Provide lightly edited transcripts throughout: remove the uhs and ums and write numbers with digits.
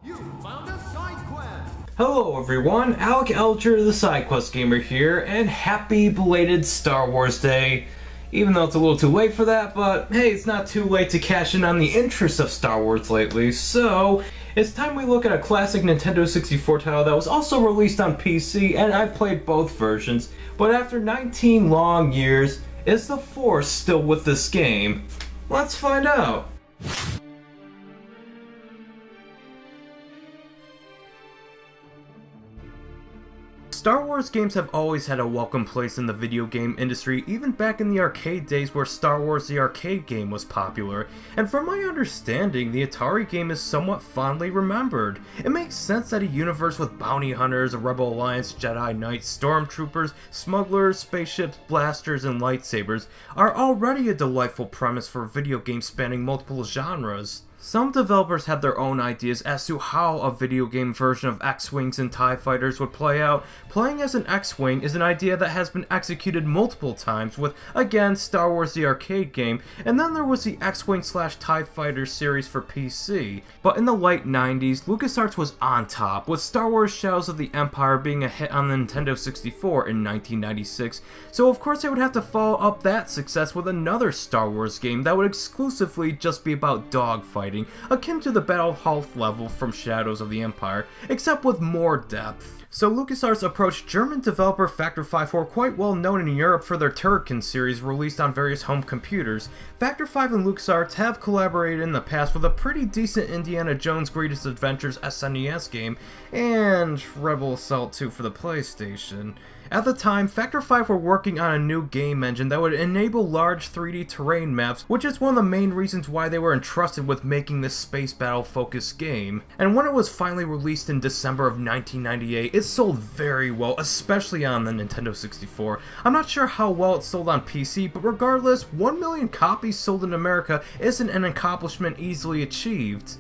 You found a side quest! Hello everyone, Alec Elger, the SideQuest Gamer here, and happy belated Star Wars Day. Even though it's a little too late for that, but hey, it's not too late to cash in on the interest of Star Wars lately, so it's time we look at a classic Nintendo 64 title that was also released on PC, and I've played both versions, but after 19 long years, is the Force still with this game? Let's find out. Star Wars games have always had a welcome place in the video game industry, even back in the arcade days where Star Wars the arcade game was popular, and from my understanding, the Atari game is somewhat fondly remembered. It makes sense that a universe with bounty hunters, a Rebel Alliance, Jedi Knights, stormtroopers, smugglers, spaceships, blasters, and lightsabers are already a delightful premise for a video game spanning multiple genres. Some developers have their own ideas as to how a video game version of X-Wings and TIE Fighters would play out. Playing as an X-Wing is an idea that has been executed multiple times with, again, Star Wars the arcade game, and then there was the X-Wing / TIE Fighter series for PC. But in the late 90s, LucasArts was on top, with Star Wars Shadows of the Empire being a hit on the Nintendo 64 in 1996, so of course they would have to follow up that success with another Star Wars game that would exclusively just be about dogfighting, akin to the Battle Health level from Shadows of the Empire, except with more depth. So LucasArts approached German developer Factor 5, who are quite well known in Europe for their Turrican series released on various home computers. Factor 5 and LucasArts have collaborated in the past with a pretty decent Indiana Jones Greatest Adventures SNES game, and Rebel Assault 2 for the PlayStation. At the time, Factor 5 were working on a new game engine that would enable large 3D terrain maps, which is one of the main reasons why they were entrusted with making this space battle focused game. And when it was finally released in December of 1998, it sold very well, especially on the Nintendo 64. I'm not sure how well it sold on PC, but regardless, 1 million copies sold in America isn't an accomplishment easily achieved.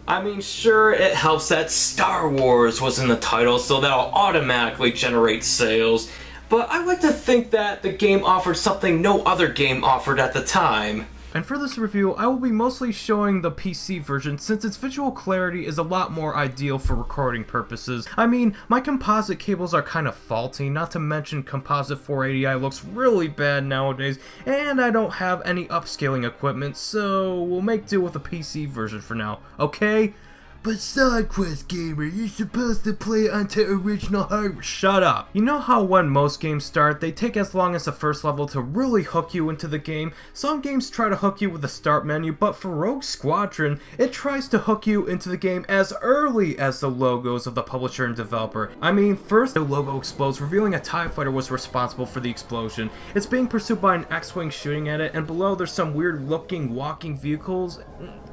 I mean, sure, it helps that Star Wars was in the title, so that'll automatically generate sales, but I like to think that the game offered something no other game offered at the time. And for this review, I will be mostly showing the PC version since its visual clarity is a lot more ideal for recording purposes. I mean, my composite cables are kind of faulty, not to mention composite 480i looks really bad nowadays, and I don't have any upscaling equipment, so we'll make do with the PC version for now, okay? But SideQuest Gamer, you're supposed to play onto original hardware. Shut up. You know how when most games start, they take as long as the first level to really hook you into the game? Some games try to hook you with the start menu, but for Rogue Squadron, it tries to hook you into the game as early as the logos of the publisher and developer. I mean, first the logo explodes, revealing a TIE Fighter was responsible for the explosion. It's being pursued by an X-Wing shooting at it, and below there's some weird looking walking vehicles.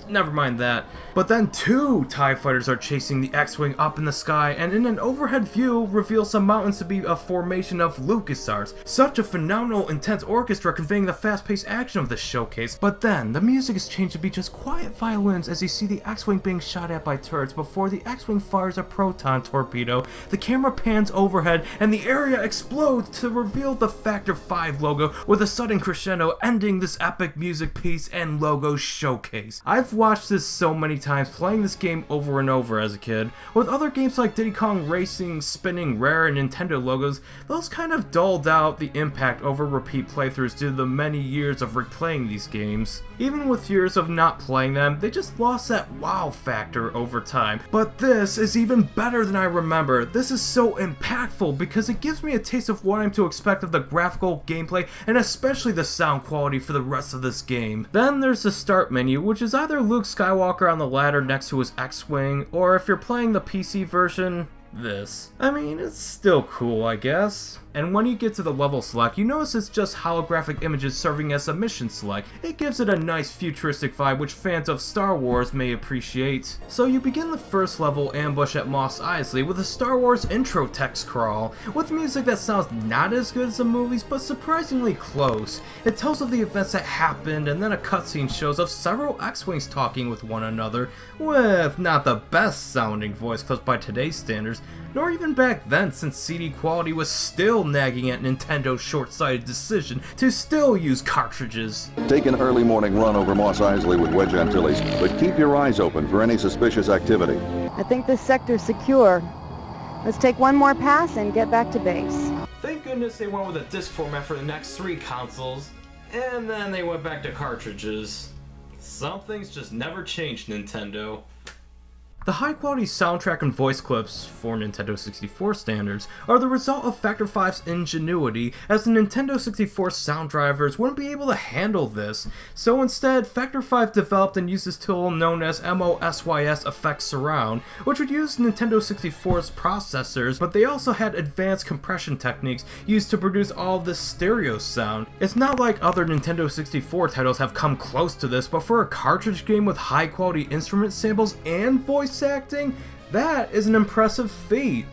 Never mind that. But then two TIE Fighters are chasing the X-Wing up in the sky, and in an overhead view reveals some mountains to be a formation of LucasArts. Such a phenomenal, intense orchestra conveying the fast-paced action of this showcase. But then, the music is changed to be just quiet violins as you see the X-Wing being shot at by turrets before the X-Wing fires a proton torpedo. The camera pans overhead, and the area explodes to reveal the Factor 5 logo with a sudden crescendo ending this epic music piece and logo showcase. I've watched this so many times, playing this game over and over as a kid. With other games like Diddy Kong Racing, spinning Rare and Nintendo logos, those kind of dulled out the impact over repeat playthroughs due to the many years of replaying these games. Even with years of not playing them, they just lost that wow factor over time. But this is even better than I remember. This is so impactful because it gives me a taste of what I'm to expect of the graphical gameplay and especially the sound quality for the rest of this game. Then there's the start menu, which is either Luke Skywalker on the ladder next to his X-Wing, or if you're playing the PC version, this. I mean, it's still cool, I guess. And when you get to the level select, you notice it's just holographic images serving as a mission select. It gives it a nice futuristic vibe which fans of Star Wars may appreciate. So you begin the first level ambush at Mos Eisley with a Star Wars intro text crawl, with music that sounds not as good as the movies but surprisingly close. It tells of the events that happened, and then a cutscene shows of several X-Wings talking with one another, with not the best sounding voice clips by today's standards, nor even back then since CD quality was still still nagging at Nintendo's short-sighted decision to still use cartridges. Take an early morning run over Moss Isley with Wedge Antilles, but keep your eyes open for any suspicious activity. I think this sector's secure. Let's take one more pass and get back to base. Thank goodness they went with a disc format for the next 3 consoles, and then they went back to cartridges. Some things just never changed, Nintendo. The high-quality soundtrack and voice clips, for Nintendo 64 standards, are the result of Factor 5's ingenuity, as the Nintendo 64 sound drivers wouldn't be able to handle this, so instead Factor 5 developed and used this tool known as MOSYS Effects Surround, which would use Nintendo 64's processors, but they also had advanced compression techniques used to produce all of this stereo sound. It's not like other Nintendo 64 titles have come close to this, but for a cartridge game with high-quality instrument samples and voice acting, that is an impressive feat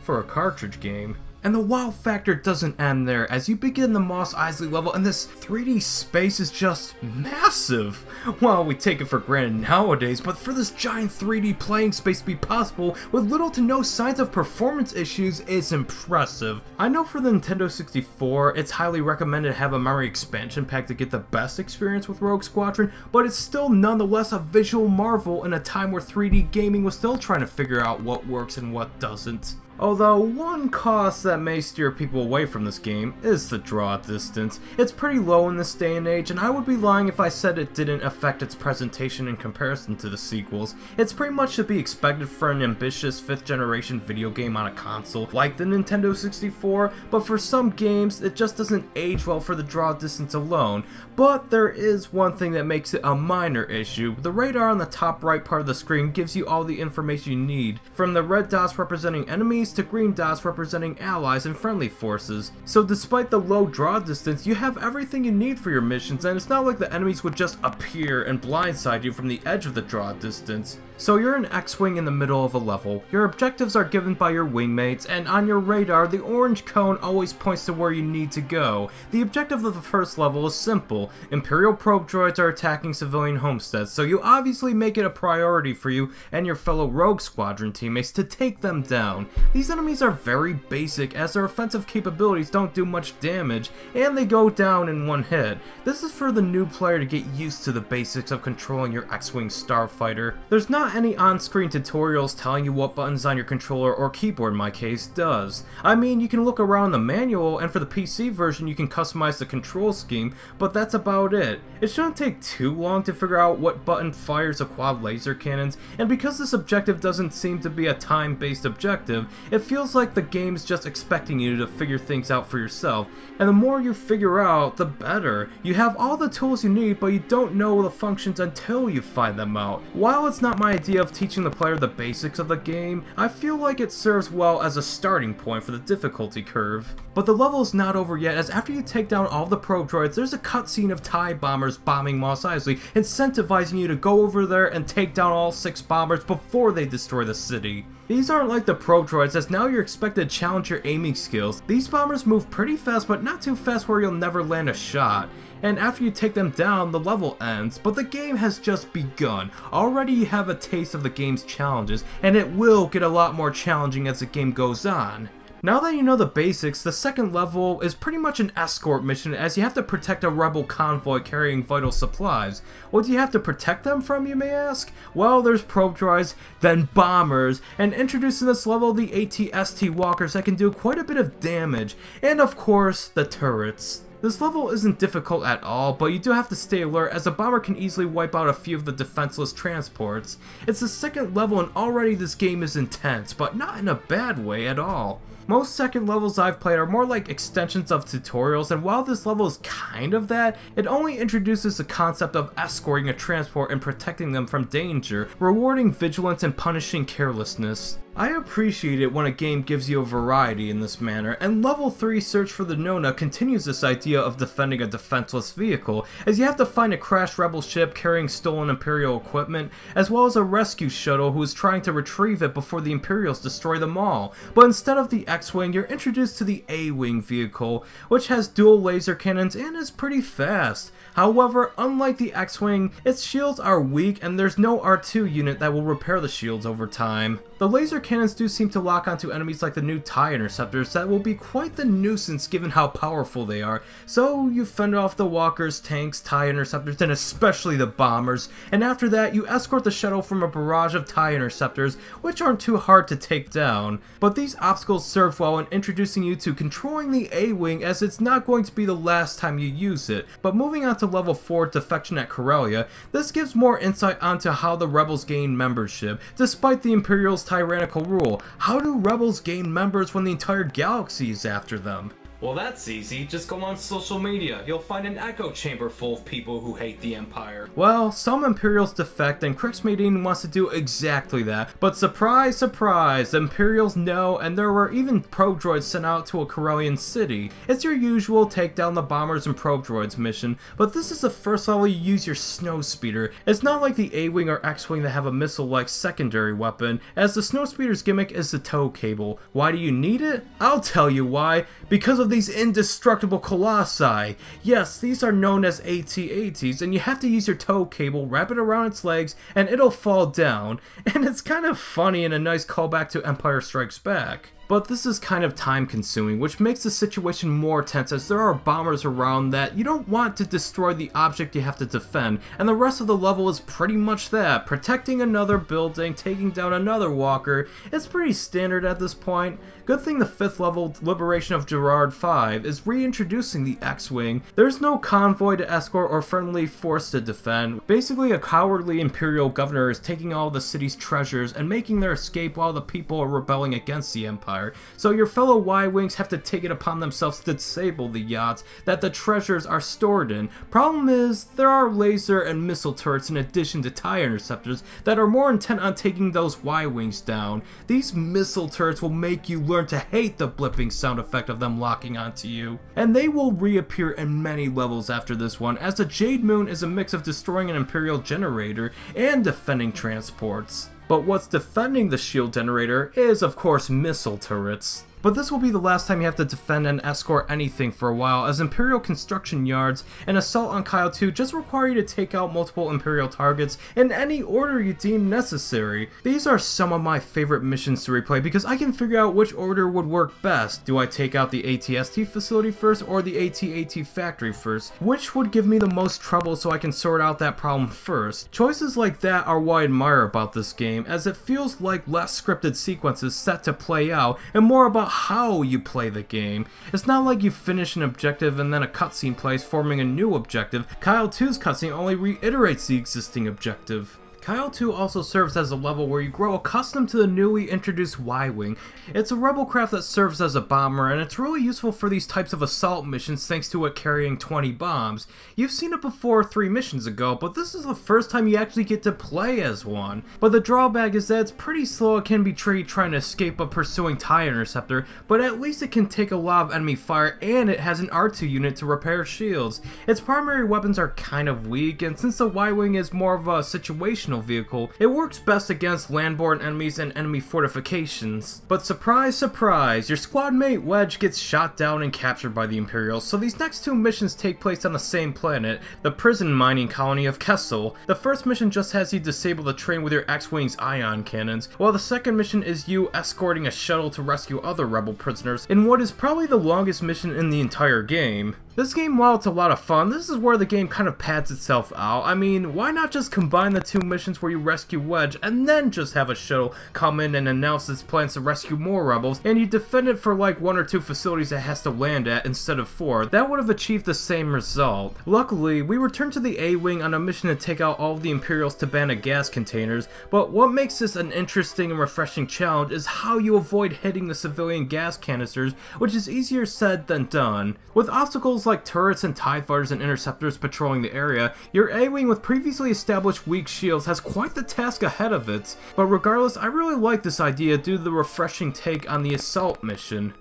for a cartridge game. And the wow factor doesn't end there, as you begin the Moss Isley level and this 3D space is just massive. Well, we take it for granted nowadays, but for this giant 3D playing space to be possible with little to no signs of performance issues is impressive. I know for the Nintendo 64, it's highly recommended to have a memory expansion pack to get the best experience with Rogue Squadron, but it's still nonetheless a visual marvel in a time where 3D gaming was still trying to figure out what works and what doesn't. Although, one cost that may steer people away from this game is the draw distance. It's pretty low in this day and age, and I would be lying if I said it didn't affect its presentation in comparison to the sequels. It's pretty much to be expected for an ambitious 5th generation video game on a console like the Nintendo 64, but for some games it just doesn't age well for the draw distance alone. But there is one thing that makes it a minor issue. The radar on the top right part of the screen gives you all the information you need, from the red dots representing enemies to green dots representing allies and friendly forces. So despite the low draw distance, you have everything you need for your missions, and it's not like the enemies would just appear and blindside you from the edge of the draw distance. So you're an X-Wing in the middle of a level, your objectives are given by your wingmates, and on your radar the orange cone always points to where you need to go. The objective of the first level is simple. Imperial probe droids are attacking civilian homesteads, so you obviously make it a priority for you and your fellow Rogue Squadron teammates to take them down. These enemies are very basic, as their offensive capabilities don't do much damage, and they go down in one hit. This is for the new player to get used to the basics of controlling your X-Wing starfighter. There's not any on-screen tutorials telling you what buttons on your controller or keyboard in my case does. I mean, you can look around the manual, and for the PC version you can customize the control scheme, but that's about it. It shouldn't take too long to figure out what button fires the quad laser cannons, and because this objective doesn't seem to be a time-based objective, it feels like the game's just expecting you to figure things out for yourself, and the more you figure out, the better. You have all the tools you need, but you don't know the functions until you find them out. While it's not my idea of teaching the player the basics of the game, I feel like it serves well as a starting point for the difficulty curve. But the level is not over yet, as after you take down all the probe droids, there's a cutscene of TIE bombers bombing Moss Isley, incentivizing you to go over there and take down all 6 bombers before they destroy the city. These aren't like the probe droids, as now you're expected to challenge your aiming skills. These bombers move pretty fast, but not too fast where you'll never land a shot. And after you take them down, the level ends, but the game has just begun. Already you have a taste of the game's challenges, and it will get a lot more challenging as the game goes on. Now that you know the basics, the second level is pretty much an escort mission, as you have to protect a rebel convoy carrying vital supplies. What do you have to protect them from, you may ask? Well, there's probe droids, then bombers, and introduced in this level the AT-ST walkers that can do quite a bit of damage, and of course, the turrets. This level isn't difficult at all, but you do have to stay alert, as a bomber can easily wipe out a few of the defenseless transports. It's the second level and already this game is intense, but not in a bad way at all. Most second levels I've played are more like extensions of tutorials, and while this level is kind of that, it only introduces the concept of escorting a transport and protecting them from danger, rewarding vigilance and punishing carelessness. I appreciate it when a game gives you a variety in this manner, and Level 3 Search for the Nona continues this idea idea of defending a defenseless vehicle, as you have to find a crashed rebel ship carrying stolen Imperial equipment, as well as a rescue shuttle who is trying to retrieve it before the Imperials destroy them all. But instead of the X-Wing, you're introduced to the A-Wing vehicle, which has dual laser cannons and is pretty fast. However, unlike the X-Wing, its shields are weak and there's no R2 unit that will repair the shields over time. The laser cannons do seem to lock onto enemies like the new TIE interceptors that will be quite the nuisance given how powerful they are, so you fend off the walkers, tanks, TIE interceptors, and especially the bombers, and after that you escort the shuttle from a barrage of TIE interceptors, which aren't too hard to take down. But these obstacles serve well in introducing you to controlling the A-Wing, as it's not going to be the last time you use it. But moving on to level 4, Defection at Corellia, this gives more insight onto how the Rebels gain membership, despite the Imperials' tyrannical rule. How do Rebels gain members when the entire galaxy is after them? Well, that's easy. Just go on social media. You'll find an echo chamber full of people who hate the Empire. Well, some Imperials defect and Crixmadine wants to do exactly that. But surprise, surprise, the Imperials know, and there were even probe droids sent out to a Corellian city. It's your usual take down the bombers and probe droids mission, but this is the first level you use your snowspeeder. It's not like the A-Wing or X-Wing that have a missile-like secondary weapon, as the snowspeeder's gimmick is the tow cable. Why do you need it? I'll tell you why. Because of these indestructible colossi. Yes, these are known as AT-ATs, and you have to use your tow cable, wrap it around its legs, and it'll fall down. And it's kind of funny and a nice callback to Empire Strikes Back. But this is kind of time consuming, which makes the situation more tense as there are bombers around that you don't want to destroy the object you have to defend, and the rest of the level is pretty much that. Protecting another building, taking down another walker, it's pretty standard at this point. Good thing the 5th level, Liberation of Gerard 5, is reintroducing the X-Wing. There's no convoy to escort or friendly force to defend. Basically, a cowardly Imperial governor is taking all the city's treasures and making their escape while the people are rebelling against the Empire. So your fellow Y-Wings have to take it upon themselves to disable the yachts that the treasures are stored in. Problem is, there are laser and missile turrets in addition to TIE interceptors that are more intent on taking those Y-Wings down. These missile turrets will make you learn to hate the blipping sound effect of them locking onto you. And they will reappear in many levels after this one, as the Jade Moon is a mix of destroying an Imperial generator and defending transports. But what's defending the shield generator is, of course, missile turrets. But this will be the last time you have to defend and escort anything for a while, as Imperial construction yards and assault on Kyle 2 just require you to take out multiple Imperial targets in any order you deem necessary. These are some of my favorite missions to replay because I can figure out which order would work best. Do I take out the AT-ST facility first or the AT-AT factory first? Which would give me the most trouble so I can sort out that problem first? Choices like that are what I admire about this game, as it feels like less scripted sequences set to play out and more about how you play the game. It's not like you finish an objective and then a cutscene plays forming a new objective. Kyle 2's cutscene only reiterates the existing objective. Kyle 2 also serves as a level where you grow accustomed to the newly introduced Y-Wing. It's a rebel craft that serves as a bomber, and it's really useful for these types of assault missions thanks to it carrying 20 bombs. You've seen it before 3 missions ago, but this is the first time you actually get to play as one. But the drawback is that it's pretty slow. It can be tricky trying to escape a pursuing TIE interceptor, but at least it can take a lot of enemy fire, and it has an R2 unit to repair shields. Its primary weapons are kind of weak, and since the Y-Wing is more of a situational vehicle, it works best against landborne enemies and enemy fortifications. But surprise, surprise, your squad mate Wedge gets shot down and captured by the Imperials, so these next 2 missions take place on the same planet, the prison mining colony of Kessel. The first mission just has you disable the train with your X-Wing's ion cannons, while the second mission is you escorting a shuttle to rescue other rebel prisoners in what is probably the longest mission in the entire game. This game, while it's a lot of fun, this is where the game kind of pads itself out. I mean, why not just combine the 2 missions where you rescue Wedge and then just have a shuttle come in and announce its plans to rescue more rebels, and you defend it for like 1 or 2 facilities it has to land at instead of 4. That would have achieved the same result. Luckily, we returned to the A-Wing on a mission to take out all of the Imperials to ban gas containers, but what makes this an interesting and refreshing challenge is how you avoid hitting the civilian gas canisters, which is easier said than done. With obstacles like turrets and TIE fighters and interceptors patrolling the area, your A-Wing with previously established weak shields has quite the task ahead of it. But regardless, I really like this idea due to the refreshing take on the assault mission.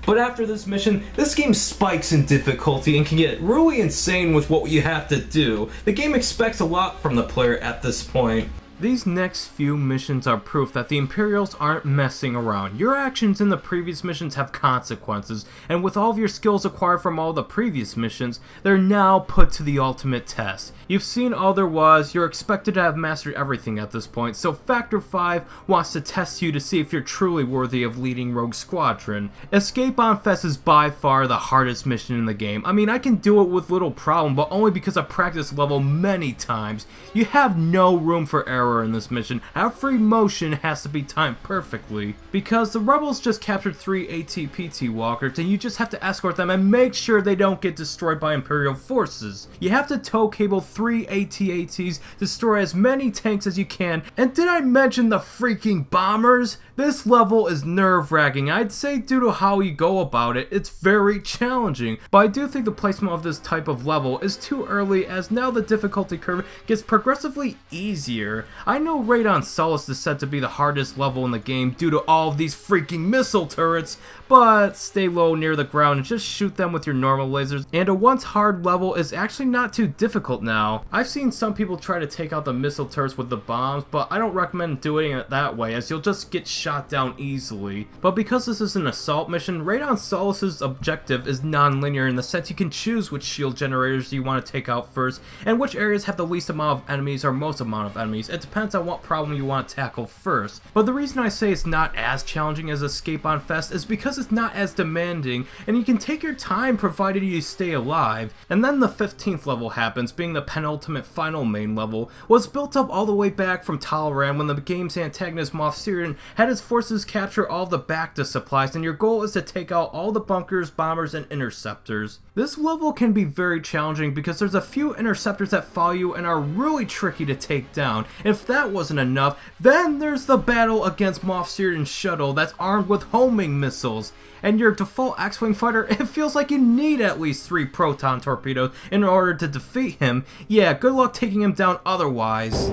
But after this mission, this game spikes in difficulty and can get really insane with what you have to do. The game expects a lot from the player at this point. These next few missions are proof that the Imperials aren't messing around. Your actions in the previous missions have consequences, and with all of your skills acquired from all the previous missions, they're now put to the ultimate test. You've seen all there was, you're expected to have mastered everything at this point, so Factor 5 wants to test you to see if you're truly worthy of leading Rogue Squadron. Escape on Fest is by far the hardest mission in the game. I mean, I can do it with little problem, but only because I've practiced level many times. You have no room for error in this mission. Every motion has to be timed perfectly, because the rebels just captured 3 AT-PT walkers and you just have to escort them and make sure they don't get destroyed by Imperial forces. You have to tow cable 3 AT-ATs, destroy as many tanks as you can, and did I mention the freaking bombers? This level is nerve-wracking. I'd say due to how you go about it, it's very challenging, but I do think the placement of this type of level is too early, as now the difficulty curve gets progressively easier. I know Radon Solace is said to be the hardest level in the game due to all of these freaking missile turrets, but stay low near the ground and just shoot them with your normal lasers, and a once hard level is actually not too difficult now. I've seen some people try to take out the missile turrets with the bombs, but I don't recommend doing it that way, as you'll just get shot down easily. But because this is an assault mission, Radon Solace's objective is non-linear in the sense you can choose which shield generators you want to take out first, and which areas have the least amount of enemies or most amount of enemies. It depends on what problem you want to tackle first. But the reason I say it's not as challenging as Escape on Fest is because it's not as demanding, and you can take your time provided you stay alive. And then the 15th level happens, being the penultimate final main level, was built up all the way back from Talaran when the game's antagonist Moff Sirin had his forces capture all the Bacta supplies, and your goal is to take out all the bunkers, bombers, and interceptors. This level can be very challenging because there's a few interceptors that follow you and are really tricky to take down. If that wasn't enough, then there's the battle against Moff Sirin's shuttle that's armed with homing missiles. And your default X-Wing fighter, it feels like you need at least 3 proton torpedoes in order to defeat him. Yeah, good luck taking him down otherwise.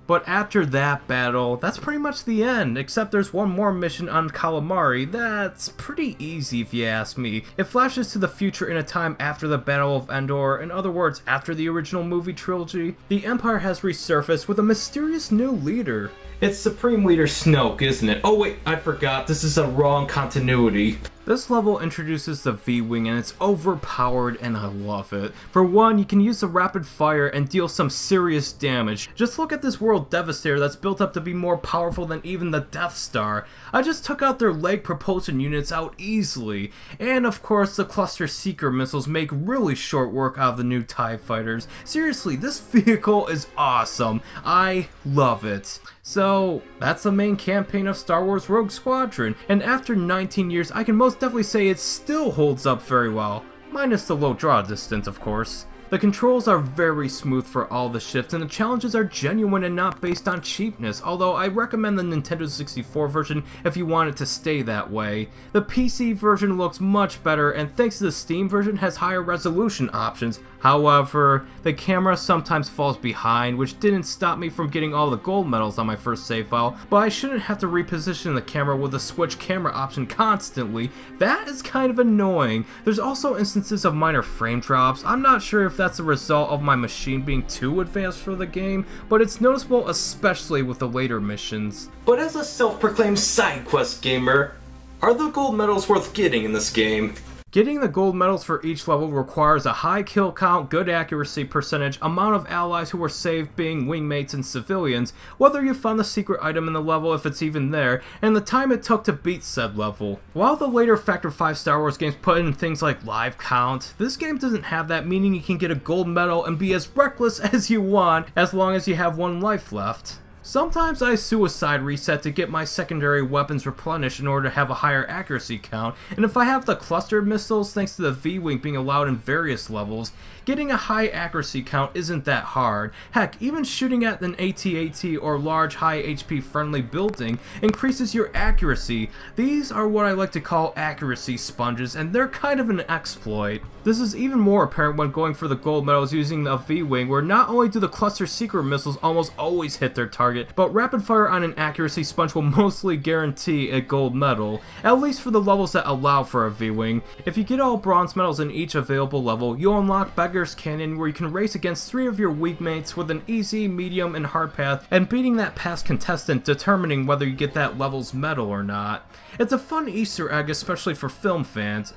But after that battle, that's pretty much the end, except there's one more mission on Calamari that's pretty easy if you ask me. It flashes to the future in a time after the Battle of Endor, in other words, after the original movie trilogy. The Empire has resurfaced with a mysterious new leader. It's Supreme Leader Snoke, isn't it? Oh wait, I forgot, this is a wrong continuity. This level introduces the V-Wing and it's overpowered and I love it. For one, you can use the rapid fire and deal some serious damage. Just look at this World Devastator that's built up to be more powerful than even the Death Star. I just took out their leg propulsion units out easily. And of course, the Cluster Seeker missiles make really short work out of the new TIE fighters. Seriously, this vehicle is awesome. I love it. So, that's the main campaign of Star Wars Rogue Squadron, and after 19 years, I can most definitely say it still holds up very well. Minus the low draw distance, of course. The controls are very smooth for all the shifts, and the challenges are genuine and not based on cheapness, although I recommend the Nintendo 64 version if you want it to stay that way. The PC version looks much better, and thanks to the Steam version has higher resolution options. However, the camera sometimes falls behind, which didn't stop me from getting all the gold medals on my first save file, but I shouldn't have to reposition the camera with the switch camera option constantly. That is kind of annoying. There's also instances of minor frame drops. I'm not sure if that's a result of my machine being too advanced for the game, but it's noticeable especially with the later missions. But as a self-proclaimed side quest gamer, are the gold medals worth getting in this game? Getting the gold medals for each level requires a high kill count, good accuracy percentage, amount of allies who were saved being wingmates and civilians, whether you found the secret item in the level if it's even there, and the time it took to beat said level. While the later Factor 5 Star Wars games put in things like live count, this game doesn't have that, meaning you can get a gold medal and be as reckless as you want as long as you have 1 life left. Sometimes I suicide reset to get my secondary weapons replenished in order to have a higher accuracy count, and if I have the cluster missiles thanks to the V-Wing being allowed in various levels, getting a high accuracy count isn't that hard. Heck, even shooting at an AT-AT or large high HP friendly building increases your accuracy. These are what I like to call accuracy sponges, and they're kind of an exploit. This is even more apparent when going for the gold medals using the V-Wing, where not only do the Cluster Seeker missiles almost always hit their target, target, but rapid fire on an accuracy sponge will mostly guarantee a gold medal, at least for the levels that allow for a V-Wing. If you get all bronze medals in each available level, you'll unlock Beggar's Canyon, where you can race against 3 of your weak mates with an easy, medium, and hard path, and beating that past contestant determining whether you get that level's medal or not. It's a fun Easter egg, especially for film fans.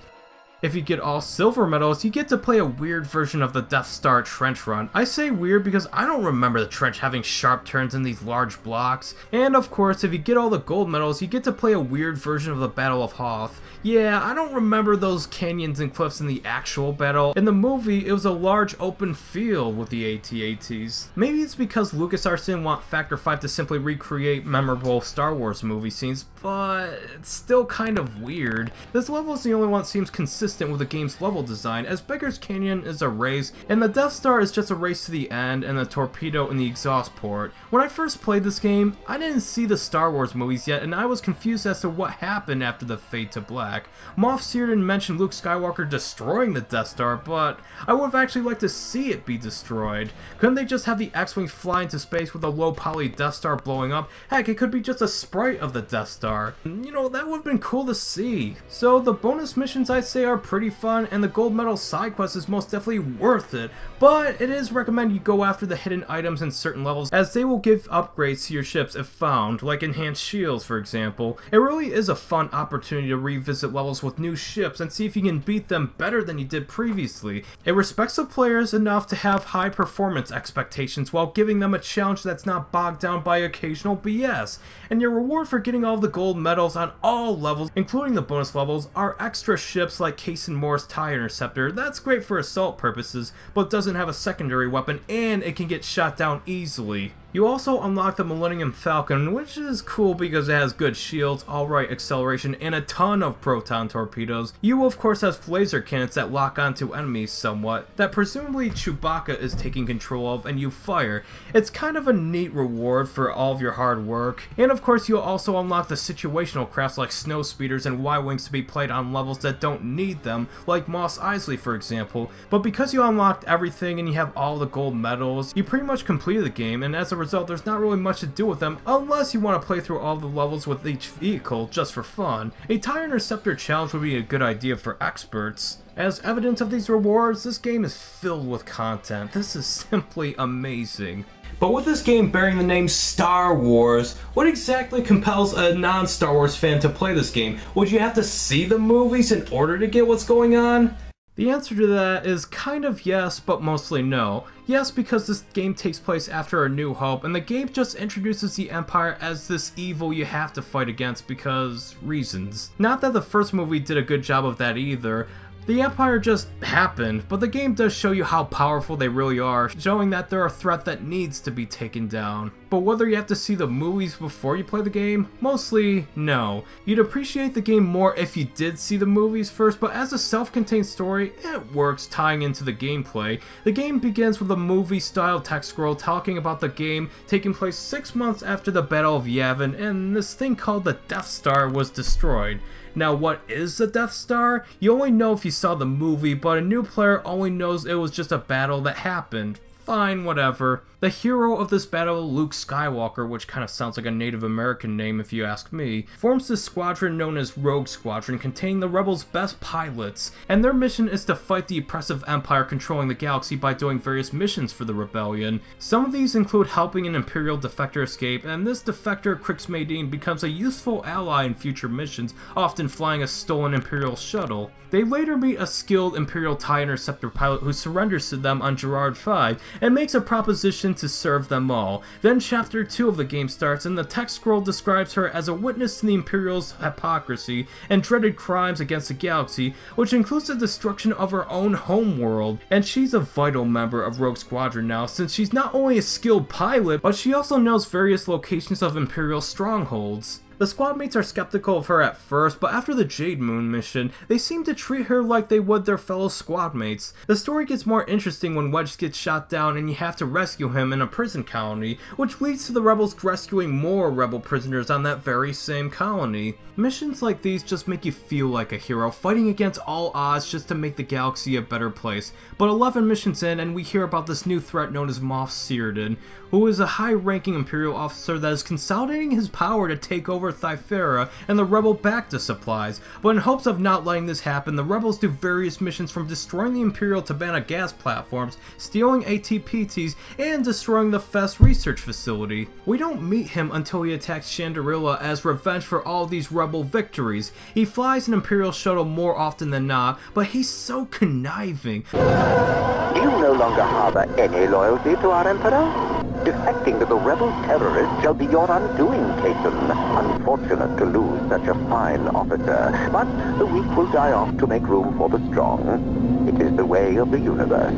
If you get all silver medals, you get to play a weird version of the Death Star trench run. I say weird because I don't remember the trench having sharp turns in these large blocks. And of course, if you get all the gold medals, you get to play a weird version of the Battle of Hoth. Yeah, I don't remember those canyons and cliffs in the actual battle. In the movie, it was a large open field with the AT-ATs. Maybe it's because LucasArts didn't want Factor 5 to simply recreate memorable Star Wars movie scenes, but it's still kind of weird. This level is the only one that seems consistent with the game's level design, as Beggar's Canyon is a race, and the Death Star is just a race to the end and the torpedo in the exhaust port. When I first played this game, I didn't see the Star Wars movies yet, and I was confused as to what happened after the fade to black. Moff Searden mentioned Luke Skywalker destroying the Death Star, but I would have actually liked to see it be destroyed. Couldn't they just have the X-Wings fly into space with a low-poly Death Star blowing up? Heck, it could be just a sprite of the Death Star. You know, that would have been cool to see. So the bonus missions, I'd say, are pretty fun, and the gold medal side quest is most definitely worth it, but it is recommended you go after the hidden items in certain levels, as they will give upgrades to your ships if found, like enhanced shields for example. It really is a fun opportunity to revisit levels with new ships and see if you can beat them better than you did previously. It respects the players enough to have high performance expectations while giving them a challenge that's not bogged down by occasional BS, and your reward for getting all the gold medals on all levels, including the bonus levels, are extra ships like Case and Moore's TIE Interceptor. That's great for assault purposes, but doesn't have a secondary weapon, and it can get shot down easily. You also unlock the Millennium Falcon, which is cool because it has good shields, alright acceleration, and a ton of proton torpedoes. You of course have laser cannons that lock onto enemies somewhat, that presumably Chewbacca is taking control of, and you fire. It's kind of a neat reward for all of your hard work. And of course you'll also unlock the situational crafts like Snow Speeders and Y-Wings to be played on levels that don't need them, like Mos Eisley for example. But because you unlocked everything and you have all the gold medals, you pretty much completed the game, and as a result there's not really much to do with them unless you want to play through all the levels with each vehicle just for fun. A TIE Interceptor challenge would be a good idea for experts. As evidence of these rewards, this game is filled with content. This is simply amazing. But with this game bearing the name Star Wars, what exactly compels a non-Star Wars fan to play this game? Would you have to see the movies in order to get what's going on? The answer to that is kind of yes, but mostly no. Yes, because this game takes place after A New Hope, and the game just introduces the Empire as this evil you have to fight against because reasons. Not that the first movie did a good job of that either. The Empire just happened, but the game does show you how powerful they really are, showing that they're a threat that needs to be taken down. But whether you have to see the movies before you play the game, mostly no. You'd appreciate the game more if you did see the movies first, but as a self-contained story, it works tying into the gameplay. The game begins with a movie-style text scroll talking about the game taking place 6 months after the Battle of Yavin, and this thing called the Death Star was destroyed. Now, what is the Death Star? You only know if you saw the movie, but a new player only knows it was just a battle that happened. Fine, whatever. The hero of this battle, Luke Skywalker, which kind of sounds like a Native American name if you ask me, forms this squadron known as Rogue Squadron, containing the rebels' best pilots, and their mission is to fight the oppressive Empire controlling the galaxy by doing various missions for the rebellion. Some of these include helping an Imperial defector escape, and this defector, Crix Madine, becomes a useful ally in future missions, often flying a stolen Imperial shuttle. They later meet a skilled Imperial TIE Interceptor pilot who surrenders to them on Gerard 5, and makes a proposition to serve them all. Then Chapter 2 of the game starts, and the text scroll describes her as a witness to the Imperial's hypocrisy and dreaded crimes against the galaxy, which includes the destruction of her own homeworld. And she's a vital member of Rogue Squadron now, since she's not only a skilled pilot, but she also knows various locations of Imperial strongholds. The squad mates are skeptical of her at first, but after the Jade Moon mission, they seem to treat her like they would their fellow squad mates. The story gets more interesting when Wedge gets shot down and you have to rescue him in a prison colony, which leads to the rebels rescuing more rebel prisoners on that very same colony. Missions like these just make you feel like a hero, fighting against all odds just to make the galaxy a better place. But 11 missions in and we hear about this new threat known as Moff Cyrdan, who is a high-ranking Imperial officer that is consolidating his power to take over Thyfera and the rebel Bacta supplies. But in hopes of not letting this happen, the rebels do various missions from destroying the Imperial Tabana gas platforms, stealing ATPTs, and destroying the Fest research facility. We don't meet him until he attacks Chandrila as revenge for all these rebel victories. He flies an Imperial shuttle more often than not, but he's so conniving. You no longer harbor any loyalty to our Emperor? Defecting to the rebel terrorists shall be your undoing, Caton. Unfortunate to lose such a fine officer, but the weak will die off to make room for the strong. It is the way of the universe.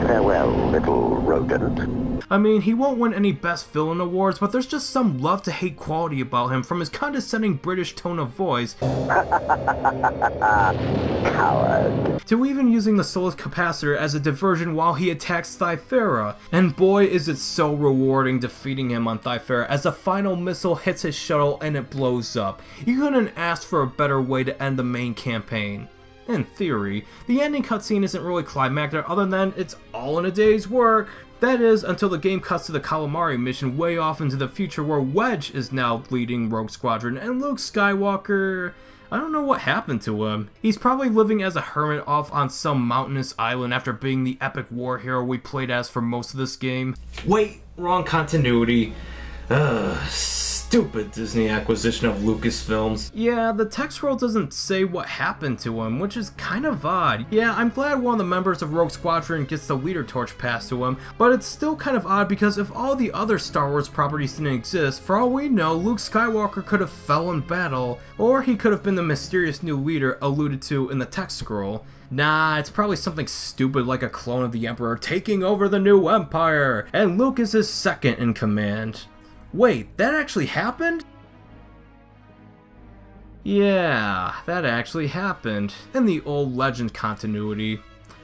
Farewell, little rodent. I mean, he won't win any Best Villain awards, but there's just some love-to-hate quality about him from his condescending British tone of voice Coward. to even using the Solus Capacitor as a diversion while he attacks Thyfera. And boy is it so rewarding defeating him on Thyfera as the final missile hits his shuttle and it blows up. You couldn't ask for a better way to end the main campaign. In theory, the ending cutscene isn't really climactic other than it's all in a day's work. That is, until the game cuts to the Calamari mission way off into the future where Wedge is now leading Rogue Squadron and Luke Skywalker, I don't know what happened to him. He's probably living as a hermit off on some mountainous island after being the epic war hero we played as for most of this game. Wait, wrong continuity. Stupid Disney acquisition of Lucasfilms. Yeah, the text scroll doesn't say what happened to him, which is kind of odd. Yeah, I'm glad one of the members of Rogue Squadron gets the leader torch passed to him, but it's still kind of odd because if all the other Star Wars properties didn't exist, for all we know, Luke Skywalker could have fell in battle, or he could have been the mysterious new leader alluded to in the text scroll. Nah, it's probably something stupid like a clone of the Emperor taking over the new Empire, and Luke is his second in command. Wait, that actually happened? Yeah, that actually happened in the old Legend continuity.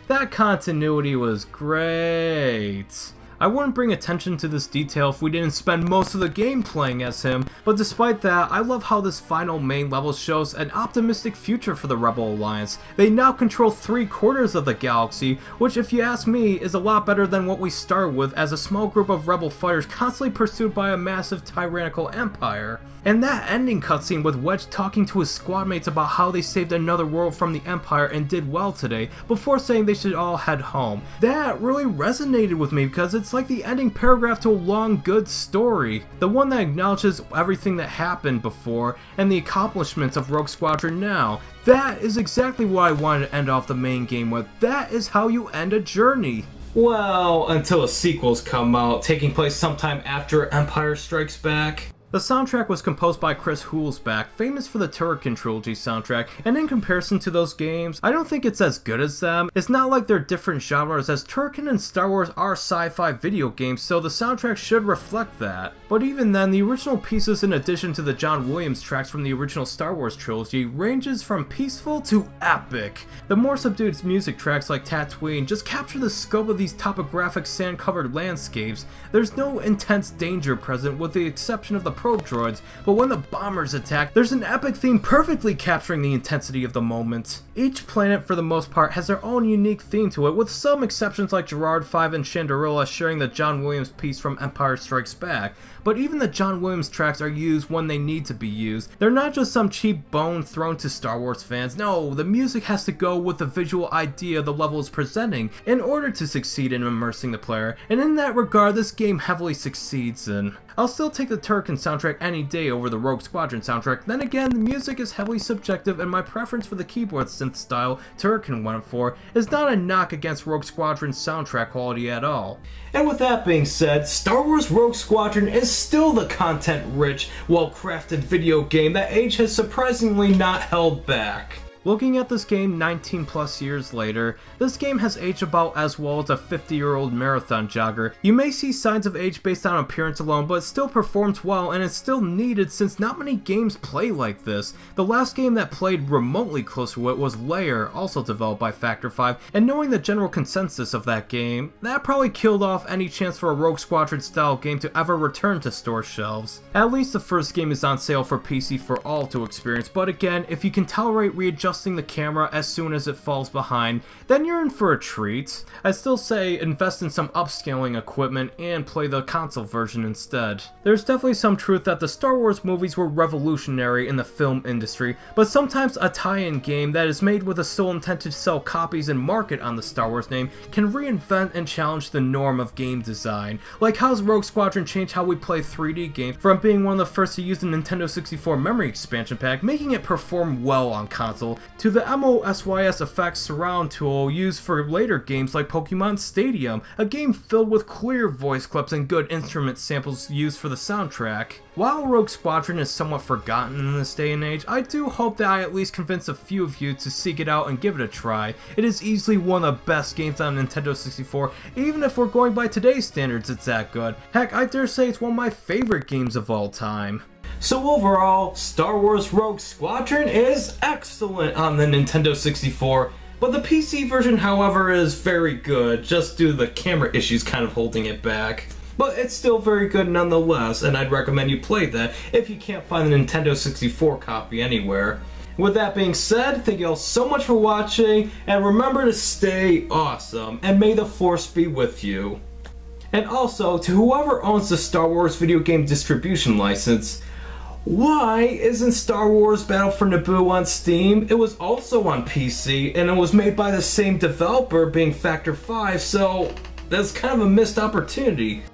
That continuity was great. I wouldn't bring attention to this detail if we didn't spend most of the game playing as him, but despite that, I love how this final main level shows an optimistic future for the Rebel Alliance. They now control 3/4 of the galaxy, which if you ask me is a lot better than what we started with as a small group of rebel fighters constantly pursued by a massive tyrannical empire. And that ending cutscene with Wedge talking to his squad mates about how they saved another world from the Empire and did well today, before saying they should all head home. That really resonated with me because it's like the ending paragraph to a long, good story. The one that acknowledges everything that happened before and the accomplishments of Rogue Squadron now. That is exactly what I wanted to end off the main game with. That is how you end a journey. Well, until the sequels come out, taking place sometime after Empire Strikes Back. The soundtrack was composed by Chris Hulsback, famous for the Turrican Trilogy soundtrack, and in comparison to those games, I don't think it's as good as them. It's not like they're different genres, as Turrican and Star Wars are sci-fi video games, so the soundtrack should reflect that. But even then, the original pieces in addition to the John Williams tracks from the original Star Wars trilogy ranges from peaceful to epic. The more subdued music tracks like Tatooine just capture the scope of these topographic sand-covered landscapes. There's no intense danger present with the exception of the probe droids, but when the bombers attack, there's an epic theme perfectly capturing the intensity of the moment. Each planet, for the most part, has their own unique theme to it, with some exceptions like Gerard 5 and Chandrila sharing the John Williams piece from Empire Strikes Back. But even the John Williams tracks are used when they need to be used. They're not just some cheap bone thrown to Star Wars fans. No, the music has to go with the visual idea the level is presenting in order to succeed in immersing the player, and in that regard, this game heavily succeeds in. I'll still take the Turrican soundtrack any day over the Rogue Squadron soundtrack. Then again, the music is heavily subjective, and my preference for the keyboard synth style Turrican went for is not a knock against Rogue Squadron's soundtrack quality at all. And with that being said, Star Wars Rogue Squadron is still the content-rich, well-crafted video game that age has surprisingly not held back. Looking at this game 19 plus years later, this game has aged about as well as a 50-year-old marathon jogger. You may see signs of age based on appearance alone, but it still performs well and it's still needed since not many games play like this. The last game that played remotely close to it was Lair, also developed by Factor 5, and knowing the general consensus of that game, that probably killed off any chance for a Rogue Squadron style game to ever return to store shelves. At least the first game is on sale for PC for all to experience, but again, if you can tolerate readjusting the camera as soon as it falls behind, then you're in for a treat. I still say invest in some upscaling equipment and play the console version instead. There's definitely some truth that the Star Wars movies were revolutionary in the film industry, but sometimes a tie-in game that is made with a sole intent to sell copies and market on the Star Wars name can reinvent and challenge the norm of game design. Like how's Rogue Squadron changed how we play 3D games from being one of the first to use the Nintendo 64 memory expansion pack, making it perform well on console, to the MOSYS effects surround tool used for later games like Pokemon Stadium, a game filled with clear voice clips and good instrument samples used for the soundtrack. While Rogue Squadron is somewhat forgotten in this day and age, I do hope that I at least convince a few of you to seek it out and give it a try. It is easily one of the best games on Nintendo 64, even if we're going by today's standards it's that good. Heck, I dare say it's one of my favorite games of all time. So overall, Star Wars Rogue Squadron is excellent on the Nintendo 64, but the PC version, however, is very good, just due to the camera issues kind of holding it back. But it's still very good nonetheless, and I'd recommend you play that if you can't find the Nintendo 64 copy anywhere. With that being said, thank you all so much for watching, and remember to stay awesome, and may the Force be with you. And also, to whoever owns the Star Wars video game distribution license, why isn't Star Wars Battle for Naboo on Steam? It was also on PC, and it was made by the same developer, being Factor 5, so that's kind of a missed opportunity.